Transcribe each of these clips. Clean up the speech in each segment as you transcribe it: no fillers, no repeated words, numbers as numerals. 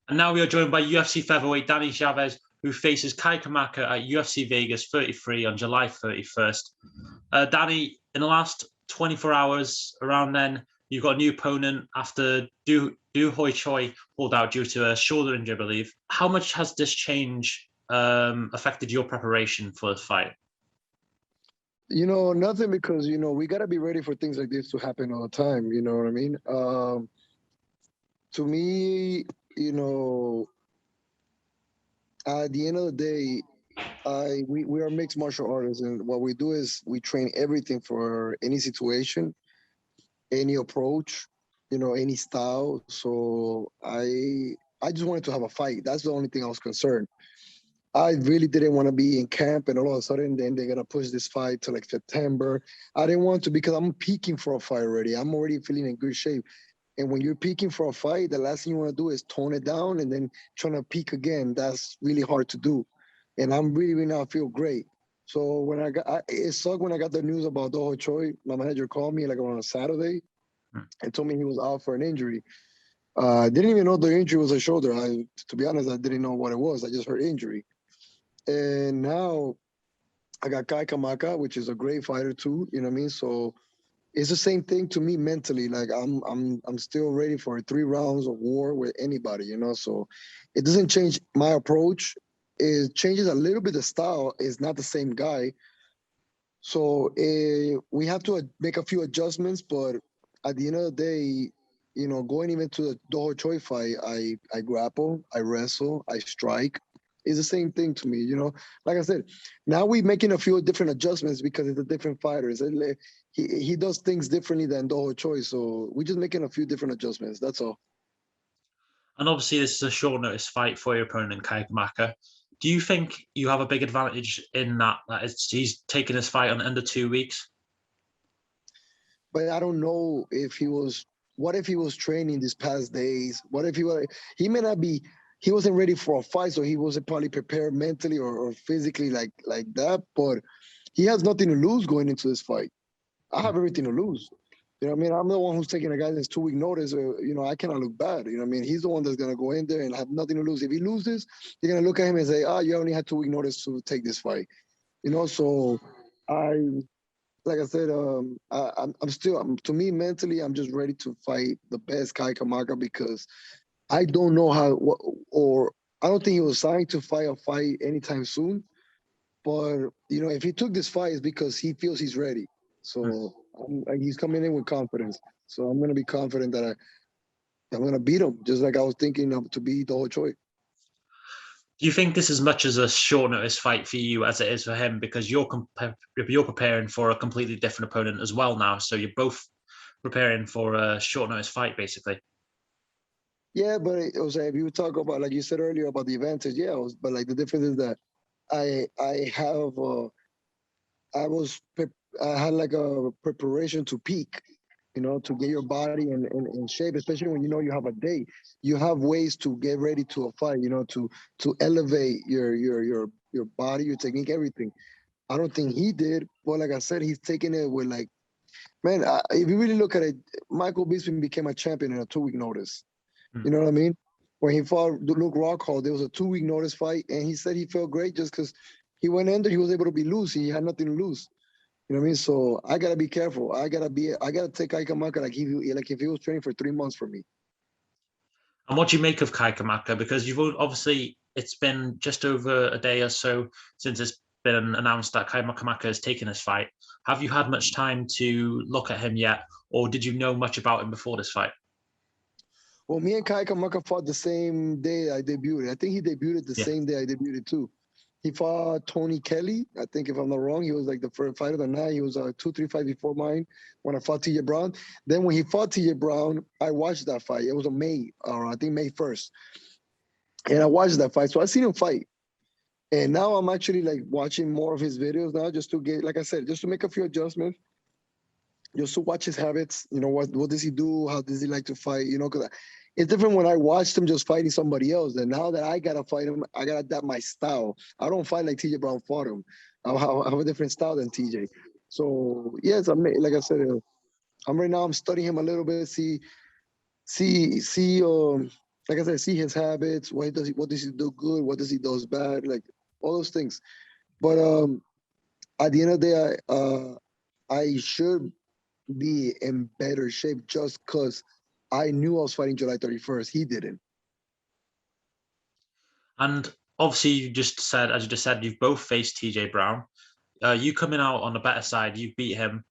And now we are joined by UFC featherweight Danny Chavez, who faces Kai Kamaka at UFC Vegas 33 on July 31st. Danny, in the last 24 hours, around then, you've got a new opponent after Doo-Ho Choi pulled out due to a shoulder injury, I believe. How much has this change affected your preparation for the fight? Nothing, because, we got to be ready for things like this to happen all the time. You know what I mean? To me, at the end of the day, we are mixed martial artists, and what we do is we train everything for any situation, any approach, any style. So I just wanted to have a fight. That's the only thing I was concerned. I really didn't want to be in camp, and all of a sudden then they're gonna push this fight to like September. I didn't want to, because I'm peaking for a fight already. I'm already feeling in good shape. And when you're peaking for a fight, the last thing you want to do is tone it down and then trying to peak again. That's really hard to do. And I'm really, right now, I feel great. So when it sucked when I got the news about Doo-Ho Choi. My manager called me like on a Saturday and told me he was out for an injury. I didn't even know the injury was a shoulder. To be honest, I didn't know what it was. I just heard injury. And now I got Kai Kamaka, which is a great fighter too. You know what I mean? So it's the same thing to me mentally. Like I'm still ready for 3 rounds of war with anybody. So it doesn't change my approach. It changes a little bit the style. It's not the same guy. So we have to make a few adjustments. But at the end of the day, going even to the Doo-Ho Choi fight, I grapple, I wrestle, I strike. It's the same thing to me. Like I said, now we're making a few different adjustments because it's a different fighter. He does things differently than Doo-Ho Choi, so we're just making a few different adjustments. That's all. And obviously, this is a short notice fight for your opponent, Kai Kamaka. Do you think you have a big advantage in that he's taken his fight on under 2 weeks? But I don't know if he was. What if he was training these past days? What if he may not be. He wasn't ready for a fight, so he wasn't probably prepared mentally or physically like that. But he has nothing to lose going into this fight. I have everything to lose. You know what I mean? I'm the one who's taking a guy that's 2 week notice. I cannot look bad. You know what I mean? He's the one that's going to go in there and have nothing to lose. If he loses, they're going to look at him and say, you only had 2 week notice to take this fight. So like I said, I'm still, to me, mentally, I'm just ready to fight the best Kai Kamaka, because I don't know or I don't think he was signed to fight a fight anytime soon. But, if he took this fight, it's because he feels he's ready. So he's coming in with confidence. So I'm going to be confident that I'm going to beat him, just like I was thinking of to beat Doo-Ho Choi. Do you think this is as much as a short notice fight for you as it is for him? Because you're preparing for a completely different opponent as well now. So you're both preparing for a short notice fight, basically. Yeah, but Jose, if you talk about, like you said earlier, about the advantage, but like the difference is that I had like a preparation to peak, to get your body in shape, especially when you have a day. You have ways to get ready to a fight, to elevate your body, your technique, everything. I don't think he did, but like I said, he's taking it with like, man. If you really look at it, Michael Bisping became a champion in a 2 week notice. You know what I mean? When he fought Luke Rockhold, there was a 2 week notice fight, and he said he felt great just because he went in there, he was able to be loose. He had nothing to lose. You know what I mean? So I gotta be careful. I gotta take Kai Kamaka like if he was training for 3 months for me. And what do you make of Kai Kamaka? Because obviously it's been just over a day or so since it's been announced that Kai Kamaka has taken this fight. Have you had much time to look at him yet, or did you know much about him before this fight? Well, me and Kai Kamaka fought the same day I debuted. I think he debuted the same day I debuted too. He fought Tony Kelly. I think, if I'm not wrong, he was like the first fight of the night. He was 2-3 fights before mine when I fought TJ Brown. Then when he fought TJ Brown, I watched that fight. It was on May 1st. And I watched that fight. So I seen him fight. And now I'm actually like watching more of his videos now, just to get, like I said, just to make a few adjustments. Just to watch his habits. What does he do? How does he like to fight? Because it's different when I watched him just fighting somebody else. And now that I got to fight him, I got to adapt my style. I don't fight like TJ Brown fought him. I have a different style than TJ. So, yes, like I said, I'm studying him a little bit, see like I said, see his habits. What does he do good? What does he does bad? Like all those things. But at the end of the day, I should be in better shape just because I knew I was fighting July 31st. He didn't. And obviously, you just said, as you just said, you've both faced TJ Brown. You coming out on the better side, you beat him.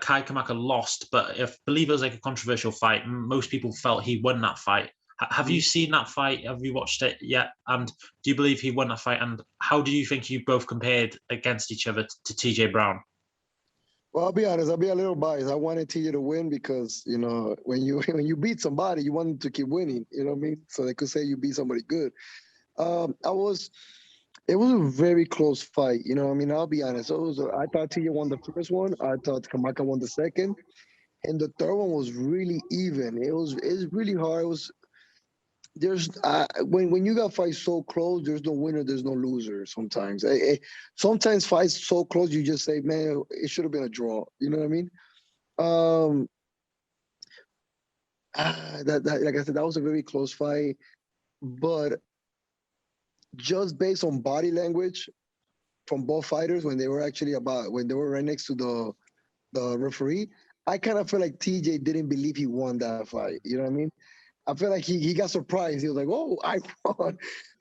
Kai Kamaka lost, but I believe it was like a controversial fight. Most people felt he won that fight. Have you seen that fight? Have you watched it yet? And do you believe he won that fight? And how do you think you both compared against each other to TJ Brown? Well, I'll be honest. I'll be a little biased. I wanted TJ to win because when you when you beat somebody, you want them to keep winning. You know what I mean? So they could say you beat somebody good. I was. It was a very close fight. You know what I mean? I'll be honest. I thought TJ won the first one. I thought Kamaka won the second, and the third one was really even. It's really hard. It was there's when you got fights so close, there's no winner, there's no loser. Sometimes, sometimes fights so close, you just say, man, it should have been a draw. You know what I mean? Um, that like I said, that was a very close fight, but just based on body language from both fighters when they were right next to the referee, I kind of feel like TJ didn't believe he won that fight. You know what I mean? I feel like he got surprised. He was like, "Oh, I won."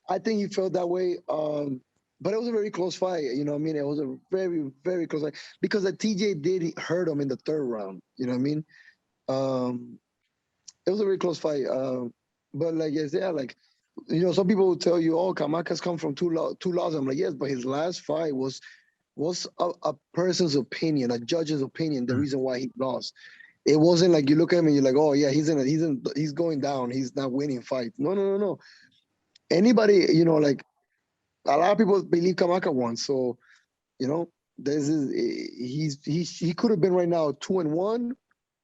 I think he felt that way. But it was a very close fight. You know what I mean? It was a very, very close fight because the TJ did hurt him in the third round. You know what I mean? Um, it was a very close fight. But like I said, like some people will tell you, "Oh, Kamaka's come from two losses." I'm like, yes, but his last fight was a person's opinion, a judge's opinion. The Mm. reason why he lost. It wasn't like you look at him and you're like, oh yeah, he's going down. He's not winning fights. No, no, no, no. Anybody, like a lot of people believe Kamaka won. So, this is he could have been right now 2-1,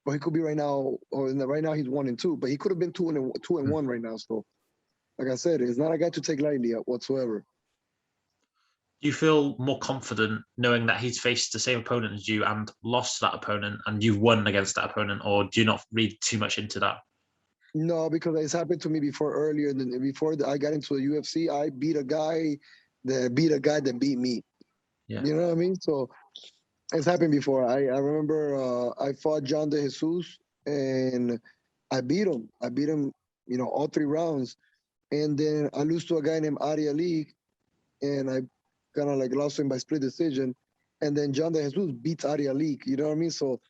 or he could be right now, right now he's 1-2, but he could have been 2-1 right now. So, like I said, it's not a guy to take lightly whatsoever. Do you feel more confident knowing that he's faced the same opponent as you and lost that opponent and you've won against that opponent, or do you not read too much into that? No, because it's happened to me before earlier. Before I got into the UFC, I beat a guy that beat me. Yeah. You know what I mean? So it's happened before. I remember I fought John De Jesus and I beat him. All 3 rounds. And then I lose to a guy named Ari Ali, and I kind of like lost him by split decision. And then John De Jesus beats Ari Ali. You know what I mean? So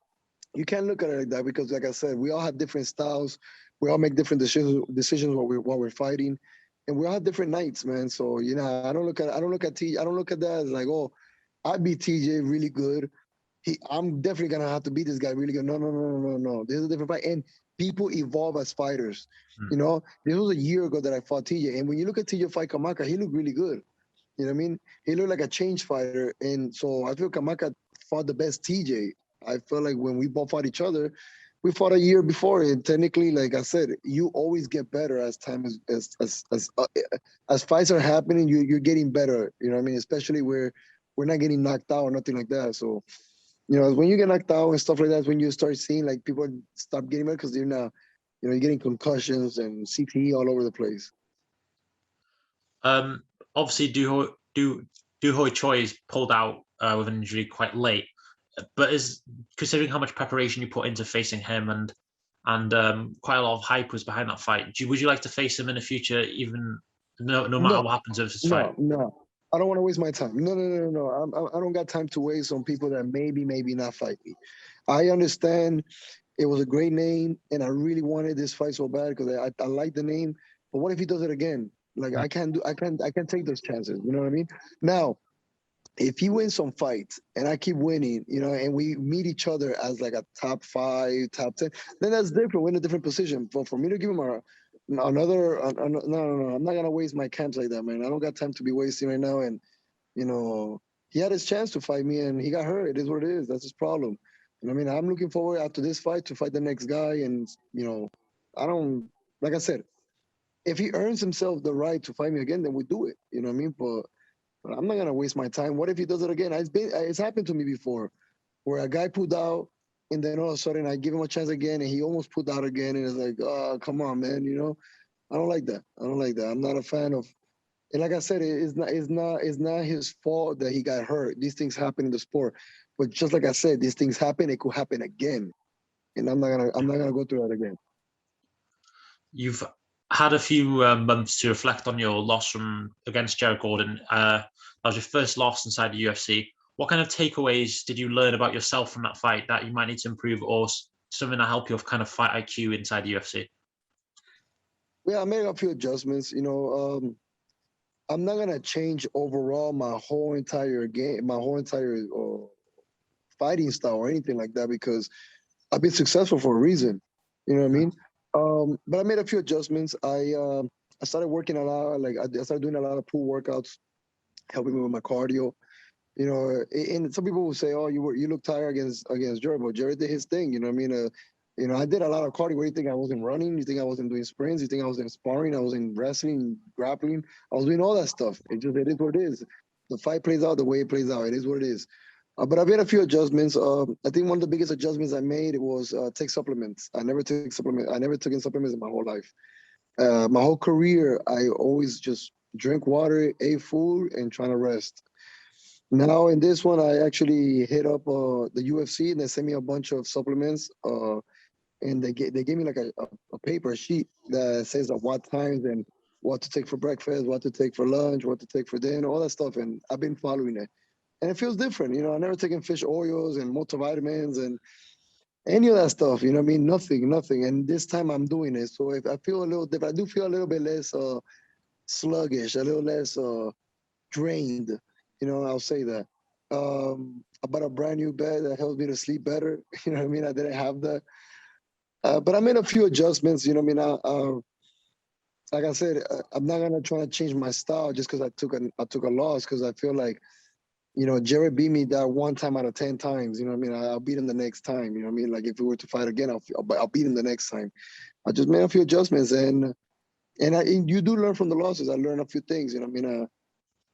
you can't look at it like that because, like I said, we all have different styles. We all make different decisions while we're fighting, and we all have different nights, man. So I don't look at that as like, oh, I beat TJ really good. I'm definitely gonna have to beat this guy really good. No, no, no, no, no, no. This is a different fight, and people evolve as fighters. This was a year ago that I fought TJ, and when you look at TJ fight Kamaka, he looked really good. You know what I mean? He looked like a change fighter, and so I feel Kamaka fought the best TJ. I feel like when we both fought each other, we fought a year before, and technically, like I said, you always get better as time as fights are happening. You're getting better. You know what I mean? Especially where we're not getting knocked out or nothing like that. So when you get knocked out and stuff like that, when you start seeing like people stop getting better because they're not, you're getting concussions and CTE all over the place. Obviously, DooHo Choi's pulled out with an injury quite late, but is considering how much preparation you put into facing him and quite a lot of hype was behind that fight. Would you like to face him in the future, even no matter what happens with this fight? No. I don't want to waste my time. No, no, no, no, no. I don't got time to waste on people that maybe not fight me. I understand it was a great name, and I really wanted this fight so bad because I like the name. But what if he does it again? Like I can't take those chances. You know what I mean? Now, if he wins some fights and I keep winning, and we meet each other as like a top 5, top 10, then that's different. We're in a different position. But for me to give him another, no, I'm not gonna waste my camps like that, man. I don't got time to be wasting right now. And he had his chance to fight me, and he got hurt. It is what it is. That's his problem. I mean, I'm looking forward after this fight to fight the next guy. And I don't, like I said, if he earns himself the right to fight me again, then we do it. You know what I mean? But I'm not gonna waste my time. What if he does it again? It's happened to me before, where a guy pulled out, and then all of a sudden I give him a chance again, and he almost pulled out again, and it's like, oh, come on, man. I don't like that. I don't like that. I'm not a fan of. And like I said, it's not his fault that he got hurt. These things happen in the sport. But just like I said, these things happen. It could happen again, and I'm not gonna go through that again. You've had a few months to reflect on your loss from against Jared Gordon. That was your first loss inside the UFC. What kind of takeaways did you learn about yourself from that fight that you might need to improve, or something that helped you with kind of fight IQ inside the UFC? Yeah, I made a few adjustments. I'm not gonna change overall my whole entire game, my whole entire fighting style or anything like that because I've been successful for a reason. You know what I mean? But I made a few adjustments. I started working a lot. Like I started doing a lot of pool workouts, helping me with my cardio. And some people will say, "Oh, you look tired against Jared," but Jared did his thing. You know what I mean? I did a lot of cardio. What do you think I wasn't running? You think I wasn't doing sprints? You think I wasn't sparring? I was in wrestling, grappling. I was doing all that stuff. It is what it is. The fight plays out the way it plays out. It is what it is. But I've made a few adjustments. I think one of the biggest adjustments I made was take supplements. I never took supplement. I never took in supplements in my whole life. My whole career, I always just drink water, ate food, and trying to rest. Now in this one, I actually hit up the UFC and they sent me a bunch of supplements. And they gave me like a paper sheet that says at what times and what to take for breakfast, what to take for lunch, what to take for dinner, all that stuff. And I've been following it, and it feels different. I never taken fish oils and multivitamins and any of that stuff. You know what I mean? Nothing, nothing. And this time I'm doing it, so if I feel a little different, I do feel a little bit less sluggish, a little less drained. I'll say that. I bought a brand new bed that helps me to sleep better. You know what I mean? I didn't have that. But I made a few adjustments. You know what I mean? Like I said, I'm not gonna try to change my style just because I took a loss because I feel like Jared beat me that one time out of 10 times. You know what I mean? I'll beat him the next time. You know what I mean? Like if we were to fight again, I'll beat him the next time. I just made a few adjustments and you do learn from the losses. I learned a few things. You know what I mean?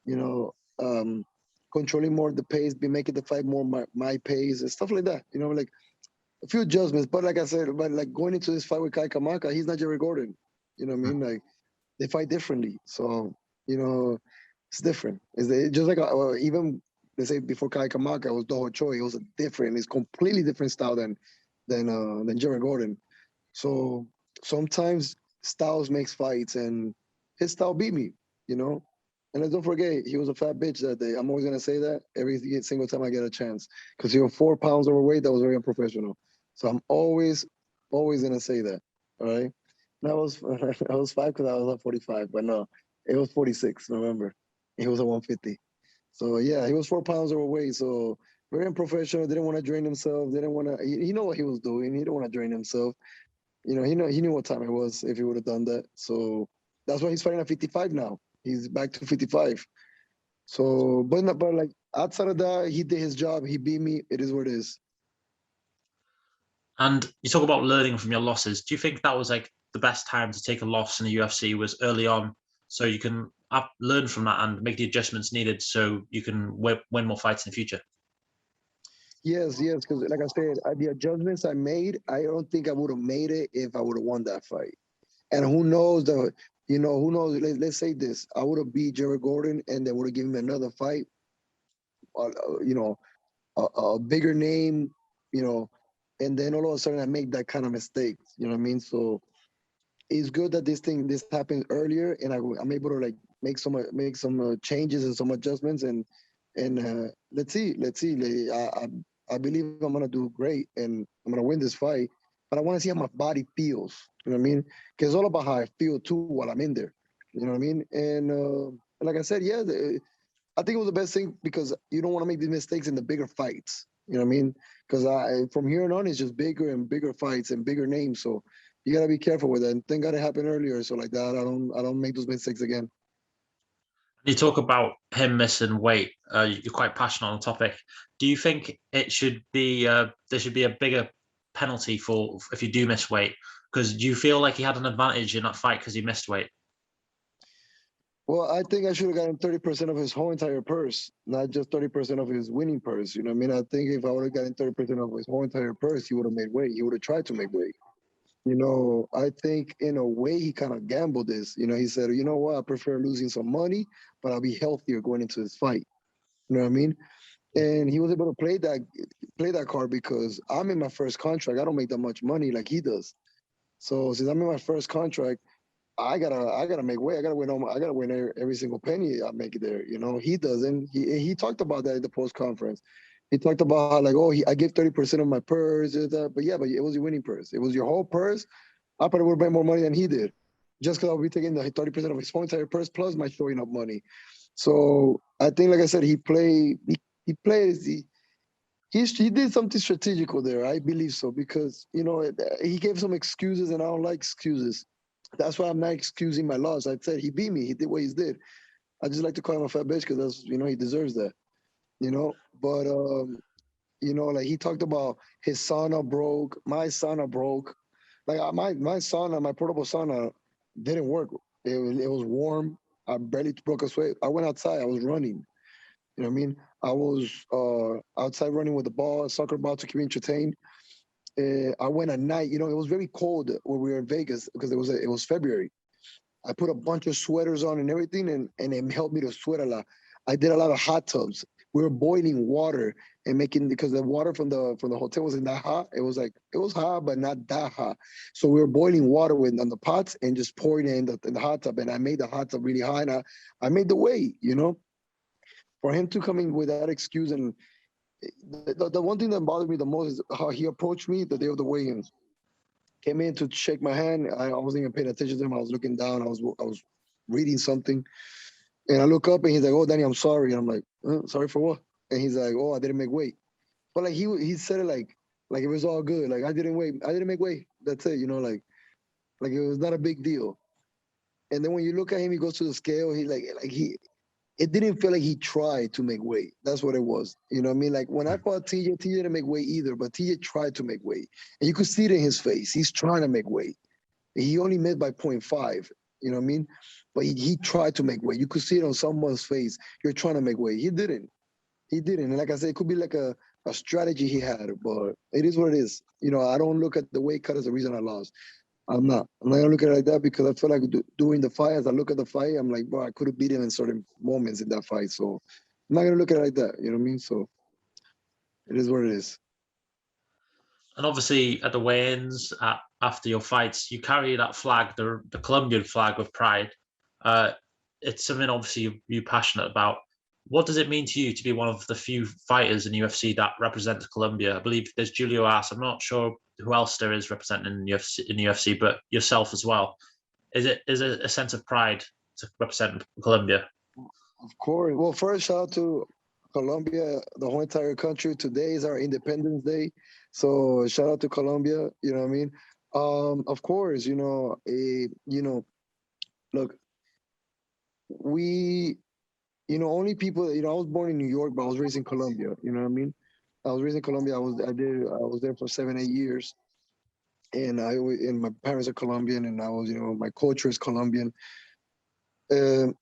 You know, controlling more the pace, be making the fight more my pace and stuff like that. Like a few adjustments. But like I said, but like going into this fight with Kai Kamaka, he's not Jerry Gordon. You know what I mean? Like they fight differently. So, it's different. It's just like even let's say before Kai Kamaka it was Doho Choi. It was it's completely different style than Jerry Gordon. So sometimes styles makes fights, and his style beat me. You know, and let's don't forget he was a fat bitch that day. I'm always gonna say that every single time I get a chance because he was 4 pounds overweight. That was very unprofessional. So I'm always gonna say that. All right. That was I was five because I was at 45, but no, it was 46. November. He was at 150. So yeah, he was 4 pounds overweight. So very unprofessional. Didn't want to drain himself. Didn't want to. He know what he was doing. He didn't want to drain himself. He knew what time it was if he would have done that. So that's why he's fighting at 55 now. He's back to 55. So, but like outside of that, he did his job. He beat me. It is what it is. And you talk about learning from your losses. Do you think that was like the best time to take a loss in the UFC was early on, so you can learn from that and make the adjustments needed so you can win more fights in the future? Yes, yes. Because like I said, the adjustments I made, I don't think I would have made it if I would have won that fight. And who knows who knows? Let's say this: I would have beat Jared Gordon, and then would have given him another fight. You know, a bigger name. You know, and then all of a sudden I make that kind of mistake. You know what I mean? So it's good that this happened earlier, and I'm able to like make some changes and some adjustments, and let's see. I believe I'm gonna do great, and I'm gonna win this fight. But I want to see how my body feels. You know what I mean? Because it's all about how I feel too while I'm in there. You know what I mean? And like I said, yeah, I think it was the best thing because you don't want to make these mistakes in the bigger fights. You know what I mean? Because from here on it's just bigger and bigger fights and bigger names. So you gotta be careful with it. And thank God it happened earlier. So like that, I don't make those mistakes again. You talk about him missing weight. You're quite passionate on the topic. Do you think it should be there should be a bigger penalty for if you do miss weight? Because do you feel like he had an advantage in that fight because he missed weight? Well, I think I should have gotten 30% of his whole entire purse, not just 30% of his winning purse. You know what I mean? I think if I would have gotten 30% of his whole entire purse, he would have made weight. He would have tried to make weight. I think in a way he kind of gambled this. He said, you know what, I prefer losing some money, but I'll be healthier going into this fight. You know what I mean? And he was able to play that card because I'm in my first contract. I don't make that much money like he does. So since I'm in my first contract, I gotta make weight. I gotta win every single penny I make there. He doesn't. He talked about that at the post conference. He talked about how like, oh, I give 30% of my purse, but yeah, but it was your winning purse. It was your whole purse. I probably would have made more money than he did, just because I'll be taking the 30% of his whole entire purse plus my showing up money. So I think, like I said, he plays he did something strategical there. I believe so because he gave some excuses, and I don't like excuses. That's why I'm not excusing my loss. I said he beat me. He did what he did. I just like to call him a fat bitch because that's he deserves that. But like he talked about his sauna broke, my sauna broke. Like my sauna, my portable sauna didn't work. It was warm. I barely broke a sweat. I went outside. I was running. You know what I mean? I was outside running with the ball, soccer ball to keep me entertained. I went at night. It was very cold when we were in Vegas because it was February. I put a bunch of sweaters on and everything, and it helped me to sweat a lot. I did a lot of hot tubs. We were boiling water and making because the water from the hotel wasn't that hot. It was hot, but not that hot. So we were boiling water on the pots and just pouring it in the hot tub. And I made the hot tub really hot, and I made the weight. For him to come in with that excuse, and the one thing that bothered me the most is how he approached me the day of the weigh-ins. Came in to shake my hand. I wasn't even paying attention to him. I was looking down. I was reading something, and I look up and he's like, "Oh, Danny, I'm sorry." And I'm like, "Sorry for what?" And he's like, "Oh, I didn't make weight." But like he said it like it was all good. Like I didn't wait. I didn't make weight. That's it. Like it was not a big deal. And then when you look at him, he goes to the scale. He like he it didn't feel like he tried to make weight. That's what it was. You know what I mean? Like when I fought TJ didn't make weight either, but TJ tried to make weight. And you could see it in his face. He's trying to make weight. He only missed by point 0.5. You know what I mean? But he tried to make weight. You could see it on someone's face. You're trying to make weight. He didn't. He didn't. And like I said, it could be like a strategy he had, but it is what it is. I don't look at the weight cut as the reason I lost. I'm not. I'm not gonna look at it like that because I feel like during the fight, as I look at the fight, I'm like, bro, I could have beat him in certain moments in that fight. So I'm not gonna look at it like that. You know what I mean? So it is what it is. And obviously, at the weigh-ins, after your fights, you carry that flag, the Colombian flag, with pride. It's something obviously you're passionate about. What does it mean to you to be one of the few fighters in UFC that represents Colombia? I believe there's Julio Ass. I'm not sure who else there is representing in UFC, but yourself as well. Is it a sense of pride to represent Colombia? Of course. Well, first, shout out to Colombia, the whole entire country. Today is our Independence Day. So shout out to Colombia. You know what I mean? Of course, look, we, only people, I was born in New York, but I was raised in Colombia. You know what I mean? I was raised in Colombia. I was there for 7, 8 years. And my parents are Colombian, and my culture is Colombian. Um,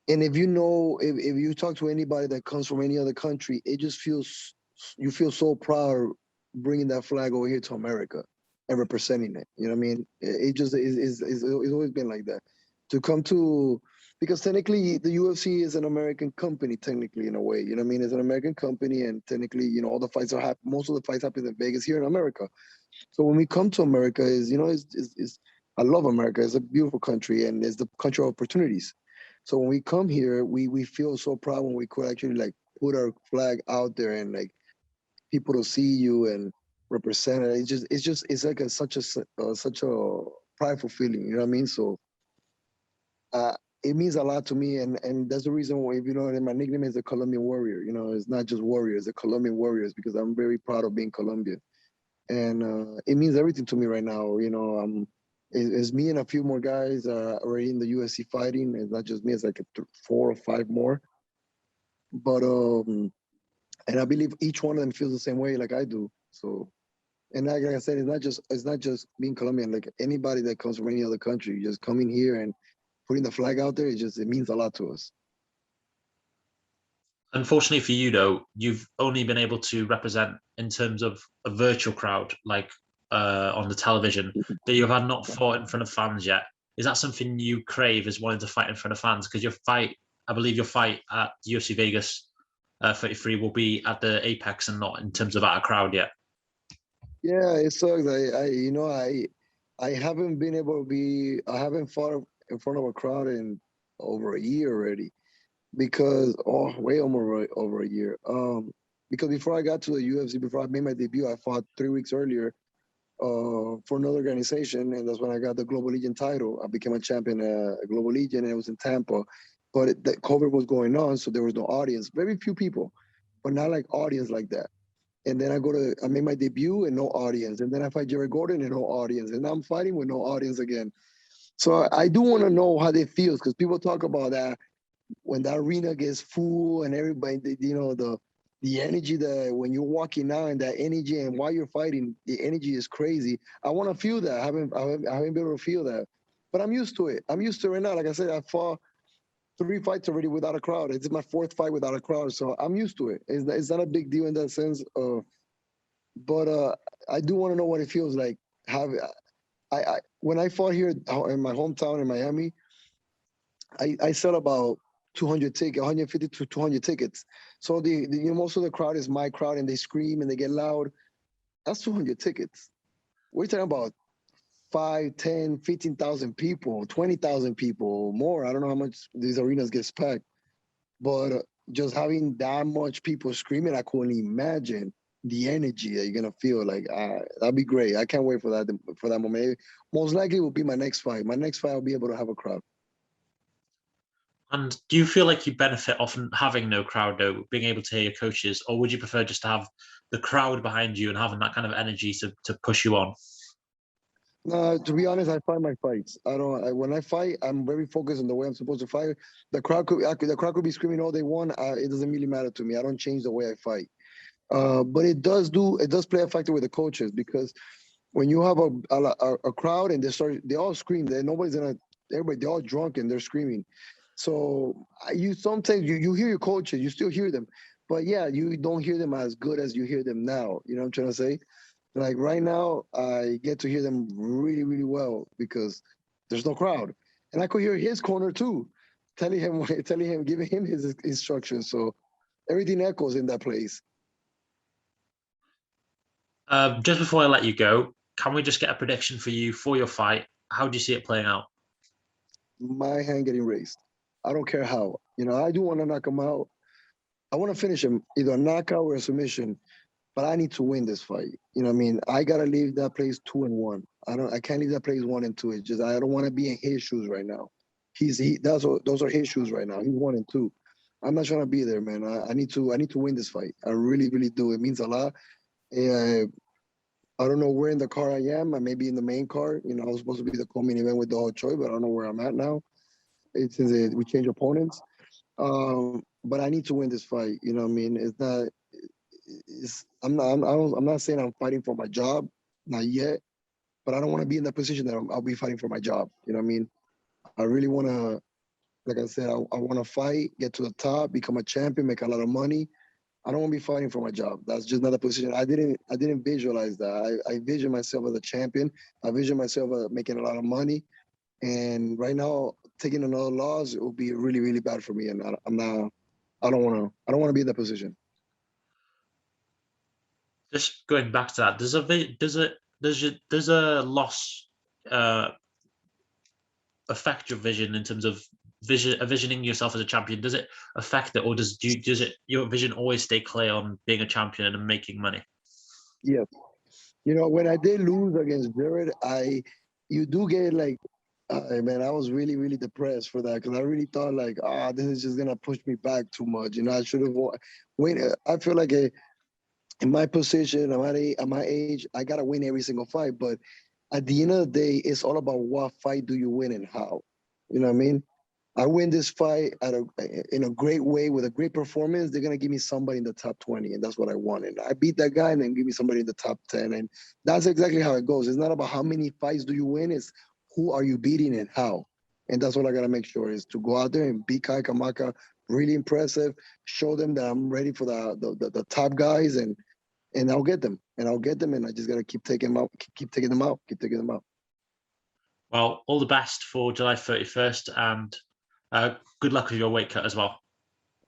and if you talk to anybody that comes from any other country, it just you feel so proud bringing that flag over here to America and representing it. You know what I mean? It just it's always been like that. To come to Because technically the UFC is an American company, technically in a way. You know what I mean? It's an American company, and technically, all the fights most of the fights happen in Vegas here in America. So when we come to America, I love America. It's a beautiful country, and it's the country of opportunities. So when we come here, we feel so proud when we could actually like put our flag out there and like people to see you and represent it. It's like such a prideful feeling. You know what I mean? So uh, it means a lot to me, and that's the reason why my nickname is the Colombian Warrior. It's not just Warriors, the Colombian Warriors, because I'm very proud of being Colombian, and it means everything to me right now. It's me and a few more guys already in the UFC fighting. It's not just me; it's like 4 or 5 more. But and I believe each one of them feels the same way like I do. So, and like I said, it's not just being Colombian. Like anybody that comes from any other country, just coming here and putting the flag out there, it means a lot to us. Unfortunately for you, though, you've only been able to represent in terms of a virtual crowd. Like on the television that you have not fought in front of fans yet. Is that something you crave, as wanting to fight in front of fans? Because I believe your fight at UFC Vegas 33 will be at the Apex and not in terms of at a crowd yet. Yeah, it sucks. I haven't been able to be. I haven't fought in front of a crowd in over a year already, because way over a year. Because before I got to the UFC, before I made my debut, I fought 3 weeks earlier for another organization, and that's when I got the Global Legion title. I became a champion at Global Legion, and it was in Tampa. But the COVID was going on, so there was no audience. Very few people, but not like audience like that. And then I made my debut and no audience. And then I fight Jerry Gordon and no audience. And now I'm fighting with no audience again. So I do want to know how they feel, because people talk about that when the arena gets full and everybody, the energy that when you're walking out and that energy, and while you're fighting, the energy is crazy. I want to feel that. I haven't been able to feel that, but I'm used to it. I'm used to it right now. Like I said, I fought 3 fights already without a crowd. It's my 4th fight without a crowd, so I'm used to it. It's not a big deal in that sense. But I do want to know what it feels like. When I fought here in my hometown in Miami, I sell about 200 tickets, 150 to 200 tickets. So most of the crowd is my crowd, and they scream and they get loud. That's 200 tickets. We're talking about 5, 10, 15,000 people, 20,000 people, more. I don't know how much these arenas get packed, but just having that much people screaming, I couldn't imagine the energy that you're gonna feel. Like that'd be great. I can't wait for that moment. Most likely it will be my next fight. My next fight, I'll be able to have a crowd. And do you feel like you benefit often having no crowd, though, being able to hear your coaches, or would you prefer just to have the crowd behind you and having that kind of energy to push you on? No, to be honest, I fight my fights. When I fight, I'm very focused on the way I'm supposed to fight. The crowd could be screaming all they want. It doesn't really matter to me. I don't change the way I fight. But it does play a factor with the coaches, because when you have a crowd and they all scream, they're all drunk and they're screaming. So sometimes you hear your coaches, you still hear them, but yeah, you don't hear them as good as you hear them now. You know what I'm trying to say? Like right now, I get to hear them really, really well because there's no crowd, and I could hear his corner too, giving him his instructions. So everything echoes in that place. Just before I let you go, can we just get a prediction for you for your fight? How do you see it playing out? My hand getting raised. I don't care how. I do want to knock him out. I want to finish him, either a knockout or a submission, but I need to win this fight. You know what I mean? I gotta leave that place 2-1. I can't leave that place 1-2. It's just I don't want to be in his shoes right now. Those are his shoes right now. He's 1-2. I'm not trying to be there, man. I need to win this fight. I really, really do. It means a lot. I don't know where in the car I am. I may be in the main car. I was supposed to be the co-main event with DooHo Choi, but I don't know where I'm at now. Since we change opponents. But I need to win this fight. You know what I mean? It's not. I'm not saying I'm fighting for my job, not yet. But I don't want to be in that position that I'll be fighting for my job. You know what I mean? I really want to, like I said, I want to fight, get to the top, become a champion, make a lot of money. I don't want to be fighting for my job. That's just not a position. I didn't visualize that. I vision myself as a champion. I vision myself making a lot of money. And right now, taking another loss, it will be really, really bad for me. And I'm not. I don't want to be in that position. Just going back to that, does a loss affect your vision in terms of visioning yourself as a champion? Does it affect it, or does your vision always stay clear on being a champion and making money? Yes. When I did lose against Jared, you do get like, man, I was really, really depressed for that, because I really thought like, this is just gonna push me back too much. I should have won. I feel like in my position, at my age, I gotta win every single fight. But at the end of the day, it's all about what fight do you win and how. You know what I mean? I win this fight in a great way with a great performance. They're gonna give me somebody in the top 20, and that's what I wanted. I beat that guy, and then give me somebody in the top 10, and that's exactly how it goes. It's not about how many fights do you win; it's who are you beating and how. And that's what I gotta make sure is to go out there and beat Kai Kamaka. Really impressive. Show them that I'm ready for the top guys, and and I'll get them, and I just gotta keep taking them out, keep taking them out. Well, all the best for July 31st, and good luck with your weight cut as well.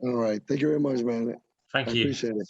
All right, thank you very much, man. I Thank you. appreciate it.